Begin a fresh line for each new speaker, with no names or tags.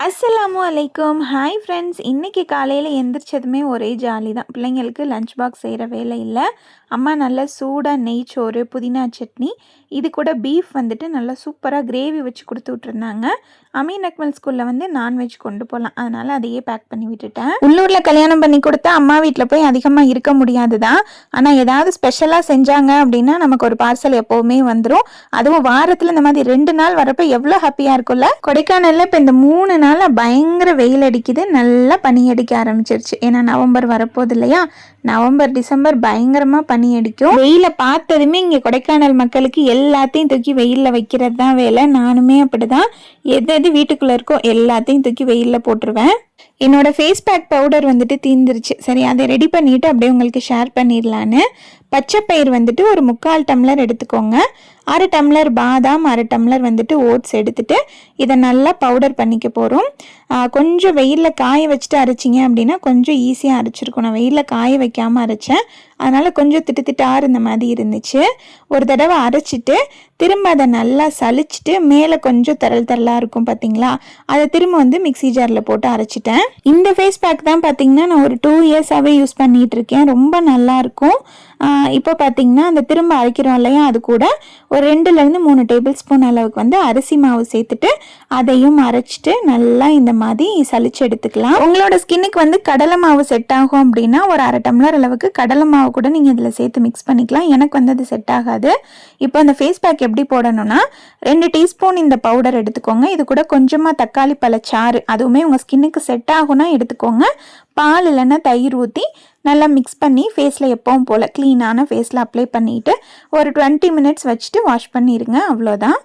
அஸ்ஸலாமு அலைக்கும். Hi friends. இன்றைக்கி காலையில் எந்திரிச்சதுமே ஒரே ஜாலி தான். பிள்ளைங்களுக்கு லஞ்ச் பாக்ஸ் செய்கிற வேலை இல்லை. அம்மா நல்லா சூடாக நெய் சோறு, புதினா சட்னி, இது கூட பீஃப் வந்துட்டு நல்லா சூப்பராக கிரேவி வச்சு கொடுத்து விட்ருந்தாங்க. அமீன் அக்மல் ஸ்கூலில் வந்து நான்வெஜ் கொண்டு போகலாம், அதனால் அதையே பேக் பண்ணி விட்டுட்டேன். உள்ளூரில் கல்யாணம் பண்ணி கொடுத்தா அம்மா வீட்டில் போய் அதிகமாக இருக்க முடியாது தான். ஆனால் ஏதாவது ஸ்பெஷலாக செஞ்சாங்க அப்படின்னா நமக்கு ஒரு பார்சல் எப்போவுமே வந்துடும். அதுவும் வாரத்தில் இந்த மாதிரி 2 நாள் வரப்போ எவ்வளோ ஹாப்பியாக இருக்கும்ல. கொடைக்கானலில் இப்போ இந்த 3 நாள் பயங்கர வெயில் அடிக்குது, நல்லா பனி அடிக்க ஆரம்பிச்சிருச்சு. ஏன்னா நவம்பர் வரப்போகுது இல்லையா. நவம்பர் டிசம்பர் பயங்கரமாக பனி அடிக்கும். வெயிலை பார்த்ததுமே இங்கே கொடைக்கானல் மக்களுக்கு எல்லாத்தையும் தூக்கி வெயிலில் வைக்கிறது தான் வேலை. நானுமே அப்படிதான், எது வீட்டுக்குள்ளே இருக்கோ எல்லாத்தையும் தூக்கி வெயிலில் போட்டுருவேன். என்னோட ஃபேஸ் பேக் பவுடர் வந்துட்டு தீர்ந்துருச்சு. சரி, அதை ரெடி பண்ணிவிட்டு அப்படியே உங்களுக்கு ஷேர் பண்ணிடலான்னு. பச்சைப்பயிர் வந்துட்டு ஒரு 3/4 டம்ளர் எடுத்துக்கோங்க. 1/2 டம்ளர் பாதாம், 1/2 டம்ளர் வந்துட்டு ஓட்ஸ் எடுத்துட்டு இதை நல்லா பவுடர் பண்ணிக்க போகிறோம். கொஞ்சம் வெயிலில் காய வச்சுட்டு அரைச்சிங்க அப்படின்னா கொஞ்சம் ஈஸியாக அரைச்சிருக்கும். நான் வெயிலில் காய வைக்காமல் அரைச்சேன், அதனால் கொஞ்சம் திட்டாறு இந்த மாதிரி இருந்துச்சு. ஒரு தடவை அரைச்சிட்டு திரும்ப அதை நல்லா சலிச்சிட்டு மேலே கொஞ்சம் தரலாக இருக்கும் பார்த்தீங்களா, அதை திரும்ப வந்து மிக்ஸி ஜாரில் போட்டு அரைச்சிட்டேன். இந்த ஃபேஸ் பேக் தான் பார்த்தீங்கன்னா நான் ஒரு 2 இயர்ஸாகவே யூஸ் பண்ணிகிட்டு இருக்கேன். ரொம்ப நல்லாயிருக்கும். இப்போ பார்த்தீங்கன்னா அந்த திரும்ப அரைக்கிறோம் இல்லையா, அது கூட ஒரு 2லேருந்து 3 டேபிள் ஸ்பூன் அளவுக்கு வந்து அரிசி மாவு சேர்த்துட்டு அதையும் அரைச்சிட்டு நல்லா இந்த மாதிரி சலிச்சு எடுத்துக்கலாம். உங்களோட ஸ்கின்னுக்கு வந்து கடலை மாவு செட் ஆகும் அப்படின்னா ஒரு 1/2 டம்ளர் அளவுக்கு கடலை மாவு கூட நீங்கள் இதில் சேர்த்து மிக்ஸ் பண்ணிக்கலாம். எனக்கு வந்து அது செட் ஆகாது. இப்போ அந்த ஃபேஸ் பேக் எப்படி போடணும்னா 2 டீஸ்பூன் இந்த பவுடர் எடுத்துக்கோங்க. இது கூட கொஞ்சமாக தக்காளி பழச்சாறு, அதுவுமே உங்கள் ஸ்கின்னுக்கு செட் ஆகும்னா எடுத்துக்கோங்க. பால் இல்லைன்னா தயிர் ஊற்றி நல்லா மிக்ஸ் பண்ணி ஃபேஸில் எப்பவும் போல் க்ளீனான ஃபேஸில் அப்ளை பண்ணிவிட்டு ஒரு 20 மினிட்ஸ் வச்சுட்டு வாஷ் பண்ணிடுங்க. அவ்வளோதான்.